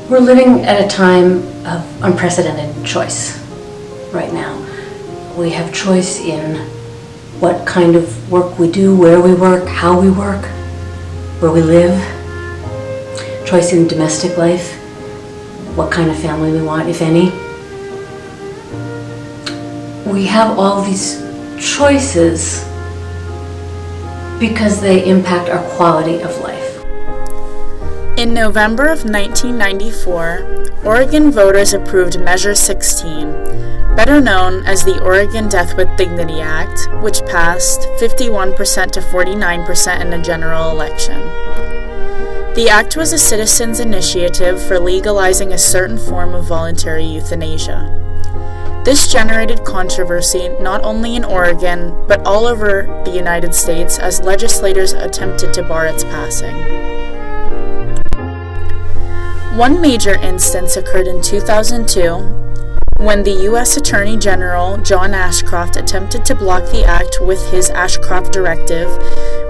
We're living at a time of unprecedented choice right now. We have choice in what kind of work we do, where we work, how we work, where we live. Choice in domestic life, what kind of family we want, if any. We have all these choices because they impact our quality of life. In November of 1994, Oregon voters approved Measure 16, better known as the Oregon Death with Dignity Act, which passed 51% to 49% in a general election. The act was a citizens' initiative for legalizing a certain form of voluntary euthanasia. This generated controversy not only in Oregon, but all over the United States as legislators attempted to bar its passing. One major instance occurred in 2002 when the U.S. Attorney General John Ashcroft attempted to block the act with his Ashcroft Directive,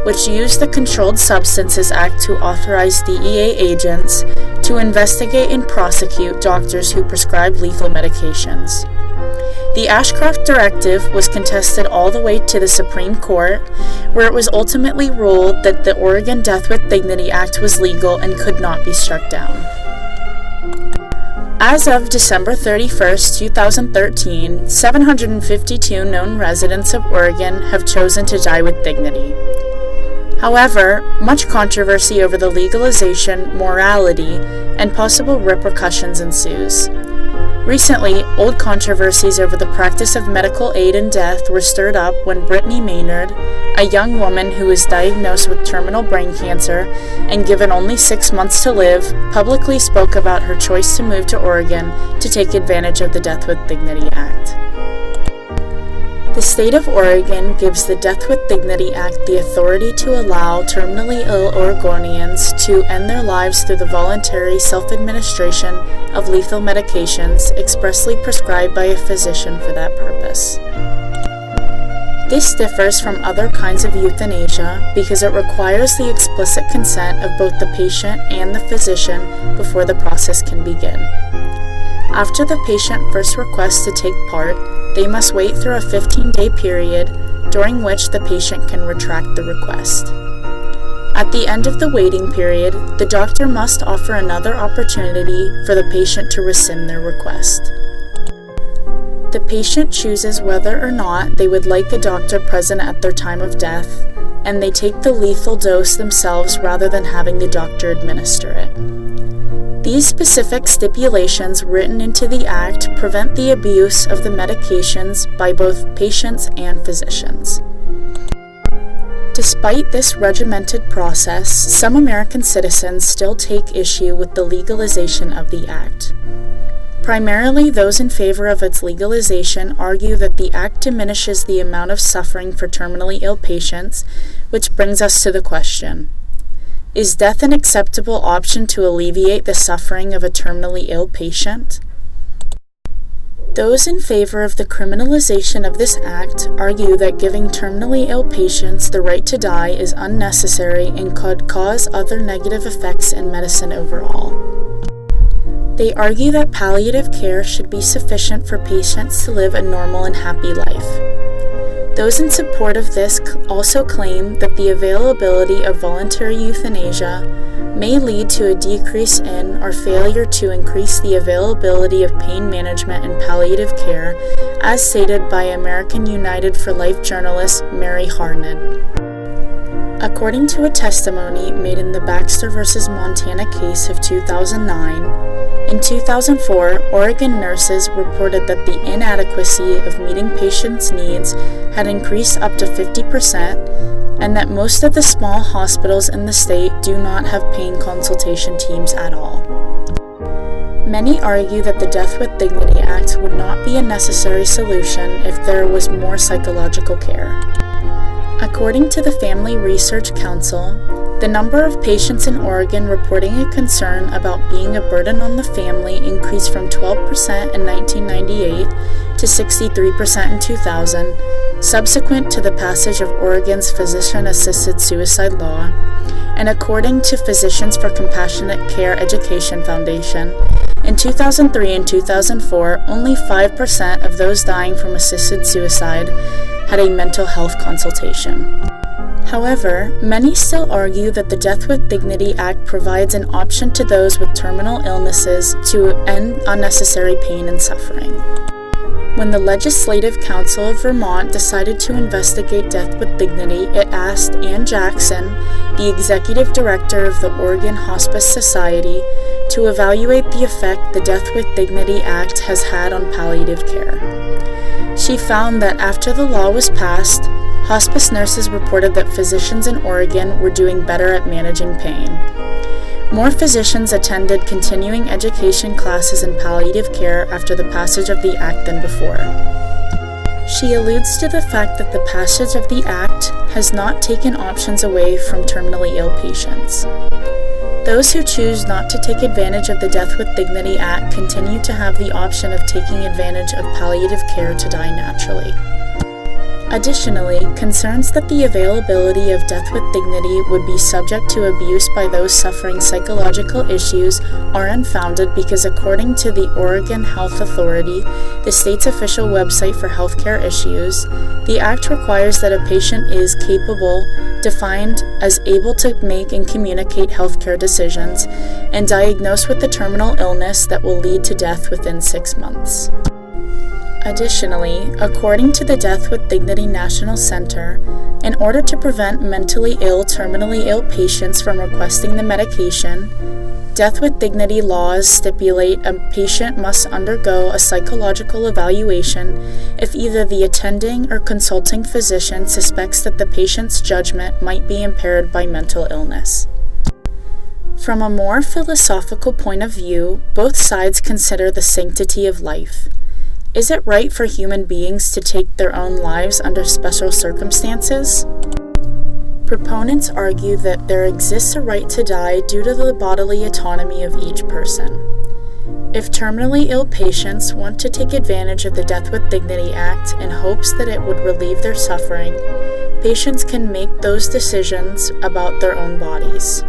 which used the Controlled Substances Act to authorize DEA agents to investigate and prosecute doctors who prescribe lethal medications. The Ashcroft Directive was contested all the way to the Supreme Court, where it was ultimately ruled that the Oregon Death with Dignity Act was legal and could not be struck down. As of December 31, 2013, 752 known residents of Oregon have chosen to die with dignity. However, much controversy over the legalization, morality, and possible repercussions ensues. Recently, old controversies over the practice of medical aid in death were stirred up when Brittany Maynard, a young woman who was diagnosed with terminal brain cancer and given only 6 months to live, publicly spoke about her choice to move to Oregon to take advantage of the Death with Dignity Act. The state of Oregon gives the Death with Dignity Act the authority to allow terminally ill Oregonians to end their lives through the voluntary self-administration of lethal medications expressly prescribed by a physician for that purpose. This differs from other kinds of euthanasia because it requires the explicit consent of both the patient and the physician before the process can begin. After the patient first requests to take part, they must wait through a 15-day period during which the patient can retract the request. At the end of the waiting period, the doctor must offer another opportunity for the patient to rescind their request. The patient chooses whether or not they would like a doctor present at their time of death, and they take the lethal dose themselves rather than having the doctor administer it. These specific stipulations written into the Act prevent the abuse of the medications by both patients and physicians. Despite this regimented process, some American citizens still take issue with the legalization of the Act. Primarily, those in favor of its legalization argue that the Act diminishes the amount of suffering for terminally ill patients, which brings us to the question: is death an acceptable option to alleviate the suffering of a terminally ill patient? Those in favor of the criminalization of this act argue that giving terminally ill patients the right to die is unnecessary and could cause other negative effects in medicine overall. They argue that palliative care should be sufficient for patients to live a normal and happy life. Those in support of this also claim that the availability of voluntary euthanasia may lead to a decrease in or failure to increase the availability of pain management and palliative care, as stated by American United for Life journalist Mary Harned. According to a testimony made in the Baxter v. Montana case of 2009, in 2004, Oregon nurses reported that the inadequacy of meeting patients' needs had increased up to 50%, and that most of the small hospitals in the state do not have pain consultation teams at all. Many argue that the Death with Dignity Act would not be a necessary solution if there was more psychological care. According to the Family Research Council, the number of patients in Oregon reporting a concern about being a burden on the family increased from 12% in 1998 to 63% in 2000, subsequent to the passage of Oregon's physician-assisted suicide law, and according to Physicians for Compassionate Care Education Foundation, in 2003 and 2004, only 5% of those dying from assisted suicide had a mental health consultation. However, many still argue that the Death with Dignity Act provides an option to those with terminal illnesses to end unnecessary pain and suffering. When the Legislative Council of Vermont decided to investigate death with dignity, it asked Ann Jackson, the executive director of the Oregon Hospice Society, to evaluate the effect the Death with Dignity Act has had on palliative care. She found that after the law was passed, hospice nurses reported that physicians in Oregon were doing better at managing pain. More physicians attended continuing education classes in palliative care after the passage of the act than before. She alludes to the fact that the passage of the act has not taken options away from terminally ill patients. Those who choose not to take advantage of the Death with Dignity Act continue to have the option of taking advantage of palliative care to die naturally. Additionally, concerns that the availability of death with dignity would be subject to abuse by those suffering psychological issues are unfounded because according to the Oregon Health Authority, the state's official website for healthcare issues, the act requires that a patient is capable, defined as able to make and communicate healthcare decisions, and diagnosed with the terminal illness that will lead to death within 6 months. Additionally, according to the Death with Dignity National Center, in order to prevent mentally ill, terminally ill patients from requesting the medication, Death with Dignity laws stipulate a patient must undergo a psychological evaluation if either the attending or consulting physician suspects that the patient's judgment might be impaired by mental illness. From a more philosophical point of view, both sides consider the sanctity of life. Is it right for human beings to take their own lives under special circumstances? Proponents argue that there exists a right to die due to the bodily autonomy of each person. If terminally ill patients want to take advantage of the Death with Dignity Act in hopes that it would relieve their suffering, patients can make those decisions about their own bodies.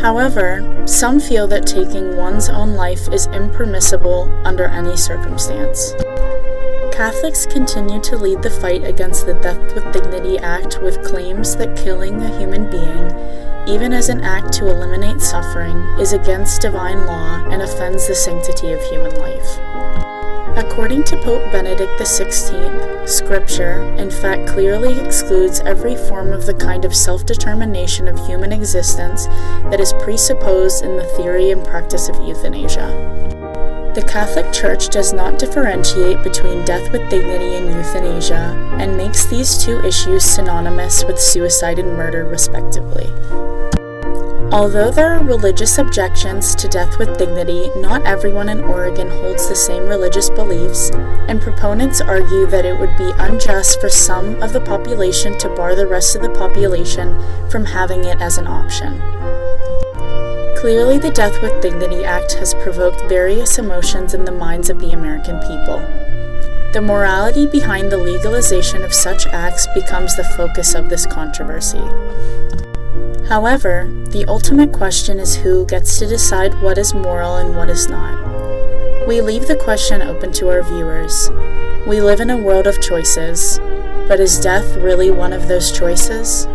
However, some feel that taking one's own life is impermissible under any circumstance. Catholics continue to lead the fight against the Death with Dignity Act with claims that killing a human being, even as an act to eliminate suffering, is against divine law and offends the sanctity of human life. According to Pope Benedict XVI, Scripture, in fact, clearly excludes every form of the kind of self-determination of human existence that is presupposed in the theory and practice of euthanasia. The Catholic Church does not differentiate between death with dignity and euthanasia, and makes these two issues synonymous with suicide and murder, respectively. Although there are religious objections to death with dignity, not everyone in Oregon holds the same religious beliefs, and proponents argue that it would be unjust for some of the population to bar the rest of the population from having it as an option. Clearly, the Death with Dignity Act has provoked various emotions in the minds of the American people. The morality behind the legalization of such acts becomes the focus of this controversy. However, the ultimate question is who gets to decide what is moral and what is not. We leave the question open to our viewers. We live in a world of choices, but is death really one of those choices?